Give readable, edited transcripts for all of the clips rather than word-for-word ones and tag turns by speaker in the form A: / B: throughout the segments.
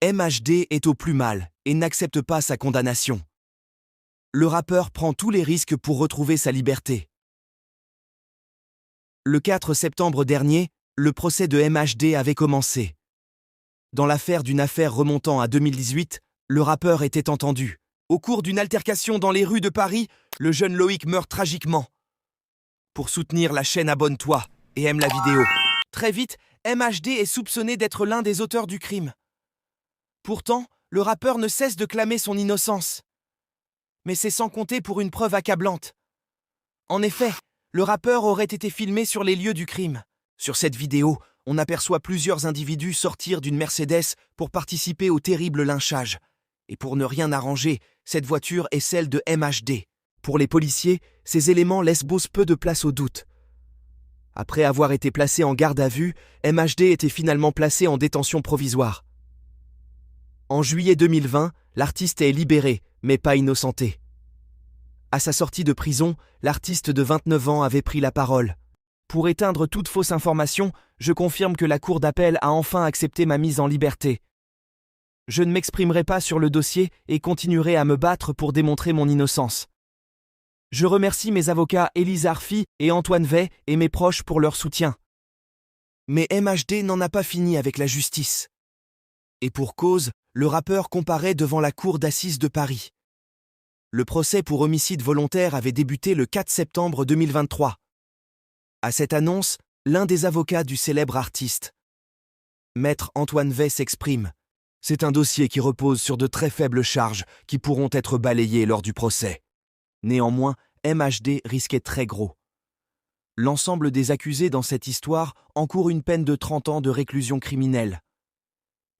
A: MHD est au plus mal et n'accepte pas sa condamnation. Le rappeur prend tous les risques pour retrouver sa liberté. Le 4 septembre dernier, le procès de MHD avait commencé. Dans l'affaire d'une affaire remontant à 2018, le rappeur était entendu. Au cours d'une altercation dans les rues de Paris, le jeune Loïc meurt tragiquement. Pour soutenir la chaîne Abonne-toi et aime la vidéo. Très vite, MHD est soupçonné d'être l'un des auteurs du crime. Pourtant, le rappeur ne cesse de clamer son innocence. Mais c'est sans compter pour une preuve accablante. En effet, le rappeur aurait été filmé sur les lieux du crime. Sur cette vidéo, on aperçoit plusieurs individus sortir d'une Mercedes pour participer au terrible lynchage. Et pour ne rien arranger, cette voiture est celle de MHD. Pour les policiers, ces éléments laissent peu de place au doute. Après avoir été placé en garde à vue, MHD était finalement placé en détention provisoire. En juillet 2020, l'artiste est libéré, mais pas innocenté. À sa sortie de prison, l'artiste de 29 ans avait pris la parole. Pour éteindre toute fausse information, je confirme que la cour d'appel a enfin accepté ma mise en liberté. Je ne m'exprimerai pas sur le dossier et continuerai à me battre pour démontrer mon innocence. Je remercie mes avocats Élise Arfi et Antoine Vey et mes proches pour leur soutien. Mais MHD n'en a pas fini avec la justice. Et pour cause, le rappeur comparaît devant la cour d'assises de Paris. Le procès pour homicide volontaire avait débuté le 4 septembre 2023. À cette annonce, l'un des avocats du célèbre artiste, Maître Antoine Vey, s'exprime. C'est un dossier qui repose sur de très faibles charges qui pourront être balayées lors du procès. Néanmoins, MHD risquait très gros. L'ensemble des accusés dans cette histoire encourt une peine de 30 ans de réclusion criminelle.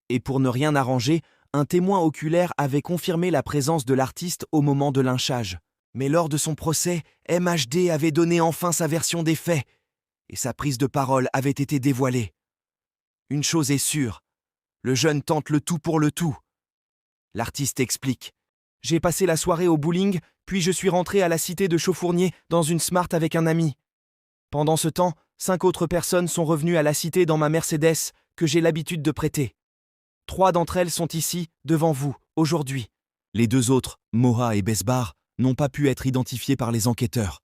A: Et pour ne rien arranger, un témoin oculaire avait confirmé la présence de l'artiste au moment de lynchage. Mais lors de son procès, MHD avait donné enfin sa version des faits, et sa prise de parole avait été dévoilée. Une chose est sûre, le jeune tente le tout pour le tout. L'artiste explique. J'ai passé la soirée au bowling, puis je suis rentré à la cité de Chauffournier dans une Smart avec un ami. Pendant ce temps, 5 autres personnes sont revenues à la cité dans ma Mercedes que j'ai l'habitude de prêter. 3 d'entre elles sont ici, devant vous, aujourd'hui. Les 2 autres, Moha et Besbar, n'ont pas pu être identifiés par les enquêteurs.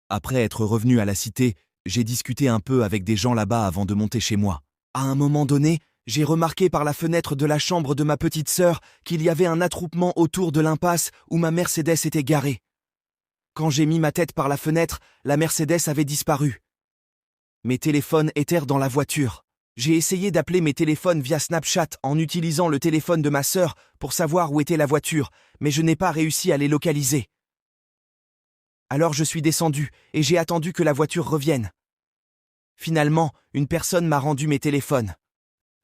A: Après être revenu à la cité, j'ai discuté un peu avec des gens là-bas avant de monter chez moi. À un moment donné, j'ai remarqué par la fenêtre de la chambre de ma petite sœur qu'il y avait un attroupement autour de l'impasse où ma Mercedes était garée. Quand j'ai mis ma tête par la fenêtre, la Mercedes avait disparu. Mes téléphones étaient dans la voiture. J'ai essayé d'appeler mes téléphones via Snapchat en utilisant le téléphone de ma sœur pour savoir où était la voiture, mais je n'ai pas réussi à les localiser. Alors je suis descendu et j'ai attendu que la voiture revienne. Finalement, une personne m'a rendu mes téléphones.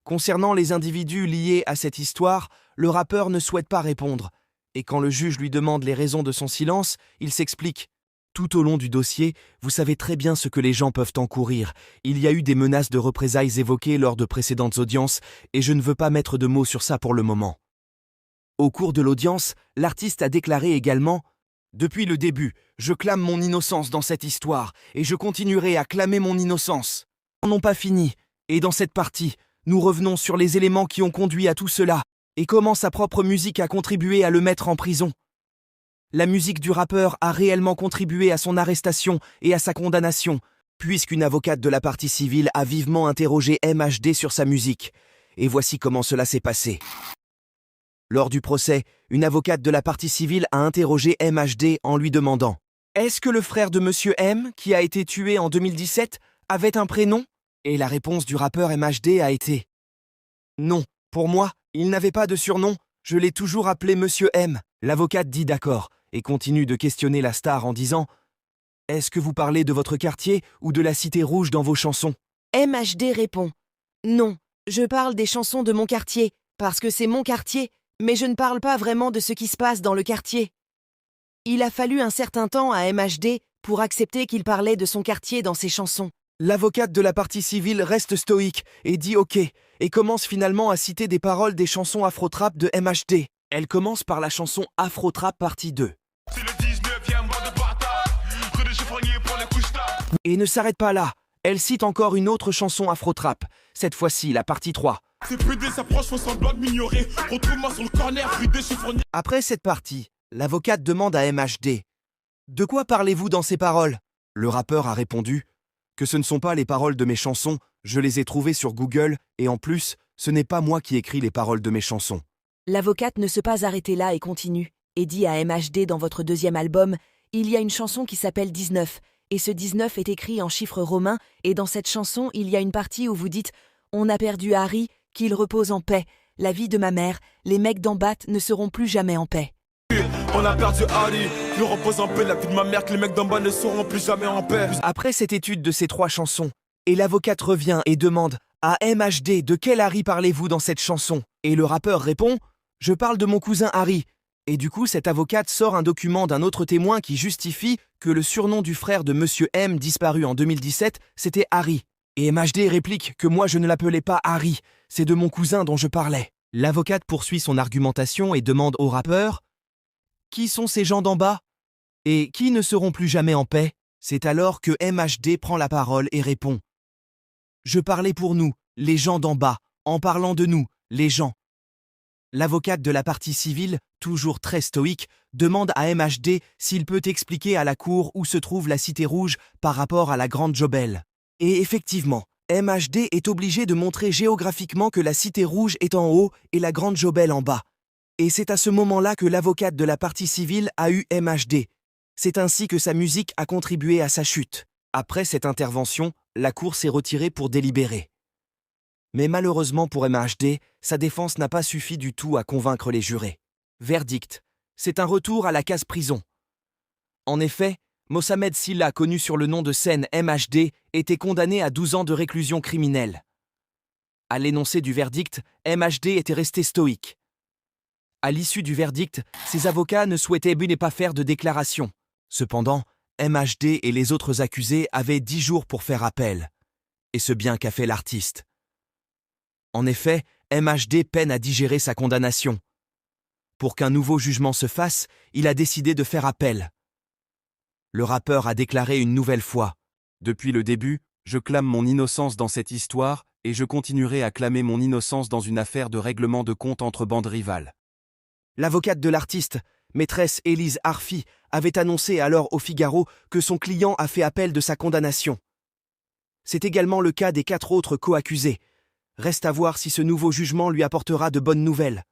A: Concernant les individus liés à cette histoire, le rappeur ne souhaite pas répondre, et quand le juge lui demande les raisons de son silence, il s'explique. Tout au long du dossier, vous savez très bien ce que les gens peuvent encourir. Il y a eu des menaces de représailles évoquées lors de précédentes audiences, et je ne veux pas mettre de mots sur ça pour le moment. Au cours de l'audience, l'artiste a déclaré également « Depuis le début, je clame mon innocence dans cette histoire, et je continuerai à clamer mon innocence. Ils n'ont pas fini, et dans cette partie, nous revenons sur les éléments qui ont conduit à tout cela, et comment sa propre musique a contribué à le mettre en prison. La musique du rappeur a réellement contribué à son arrestation et à sa condamnation, puisqu'une avocate de la partie civile a vivement interrogé MHD sur sa musique. Et voici comment cela s'est passé. Lors du procès, une avocate de la partie civile a interrogé MHD en lui demandant « Est-ce que le frère de Monsieur M, qui a été tué en 2017, avait un prénom ?» Et la réponse du rappeur MHD a été « Non, pour moi, il n'avait pas de surnom, je l'ai toujours appelé Monsieur M. » L'avocate dit d'accord et continue de questionner la star en disant « Est-ce que vous parlez de votre quartier ou de la Cité Rouge dans vos chansons ?»
B: MHD répond « Non, je parle des chansons de mon quartier, parce que c'est mon quartier, mais je ne parle pas vraiment de ce qui se passe dans le quartier. » Il a fallu un certain temps à MHD pour accepter qu'il parlait de son quartier dans ses chansons.
A: L'avocate de la partie civile reste stoïque et dit « Ok » et commence finalement à citer des paroles des chansons afro-trap de MHD. Elle commence par la chanson Afro-Trap partie 2.
C: C'est le 19e bande de bâtards, rue de Chauffournier pour les couches-tard.
A: Et ne s'arrête pas là. Elle cite encore une autre chanson Afro-Trap, cette fois-ci la partie 3.
C: C'est PD s'approche, font semblant de m'ignorer. Retrouve-moi sur le corner, vidé chiffonnier.
A: Après cette partie, l'avocate demande à MHD « De quoi parlez-vous dans ces paroles ?» Le rappeur a répondu que ce ne sont pas les paroles de mes chansons, je les ai trouvées sur Google et en plus, ce n'est pas moi qui écris les paroles de mes chansons.
B: L'avocate ne se pas arrêter là et continue, et dit à MHD dans votre deuxième album, il y a une chanson qui s'appelle 19, et ce 19 est écrit en chiffres romains, et dans cette chanson, il y a une partie où vous dites « On a perdu Harry, qu'il repose en paix, la vie de ma mère, les mecs d'en bas ne seront plus jamais en paix. »
C: On a perdu Harry, le repose en paix, la vie de ma mère, que les mecs d'en bas ne seront plus jamais en paix.
A: Après cette étude de ces 3 chansons, et l'avocate revient et demande à MHD de quel Harry parlez-vous dans cette chanson, et le rappeur répond « Je parle de mon cousin Harry ». Et du coup, cette avocate sort un document d'un autre témoin qui justifie que le surnom du frère de Monsieur M disparu en 2017, c'était Harry. Et MHD réplique que moi je ne l'appelais pas Harry, c'est de mon cousin dont je parlais. L'avocate poursuit son argumentation et demande au rappeur « Qui sont ces gens d'en bas ? Et qui ne seront plus jamais en paix ?» C'est alors que MHD prend la parole et répond « Je parlais pour nous, les gens d'en bas, en parlant de nous, les gens. » L'avocate de la partie civile, toujours très stoïque, demande à MHD s'il peut expliquer à la cour où se trouve la Cité Rouge par rapport à la Grande Jobelle. Et effectivement, MHD est obligé de montrer géographiquement que la Cité Rouge est en haut et la Grande Jobelle en bas. Et c'est à ce moment-là que l'avocate de la partie civile a eu MHD. C'est ainsi que sa musique a contribué à sa chute. Après cette intervention, la cour s'est retirée pour délibérer. Mais malheureusement pour MHD, sa défense n'a pas suffi du tout à convaincre les jurés. Verdict. C'est un retour à la case prison. En effet, Mohamed Silla, connu sur le nom de scène MHD, était condamné à 12 ans de réclusion criminelle. À l'énoncé du verdict, MHD était resté stoïque. À l'issue du verdict, ses avocats ne souhaitaient pas faire de déclaration. Cependant, MHD et les autres accusés avaient 10 jours pour faire appel. Et ce bien qu'a fait l'artiste. En effet, MHD peine à digérer sa condamnation. Pour qu'un nouveau jugement se fasse, il a décidé de faire appel. Le rappeur a déclaré une nouvelle fois « Depuis le début, je clame mon innocence dans cette histoire et je continuerai à clamer mon innocence dans une affaire de règlement de compte entre bandes rivales. » L'avocate de l'artiste, maîtresse Élise Arfi, avait annoncé alors au Figaro que son client a fait appel de sa condamnation. C'est également le cas des 4 autres co-accusés. Reste à voir si ce nouveau jugement lui apportera de bonnes nouvelles.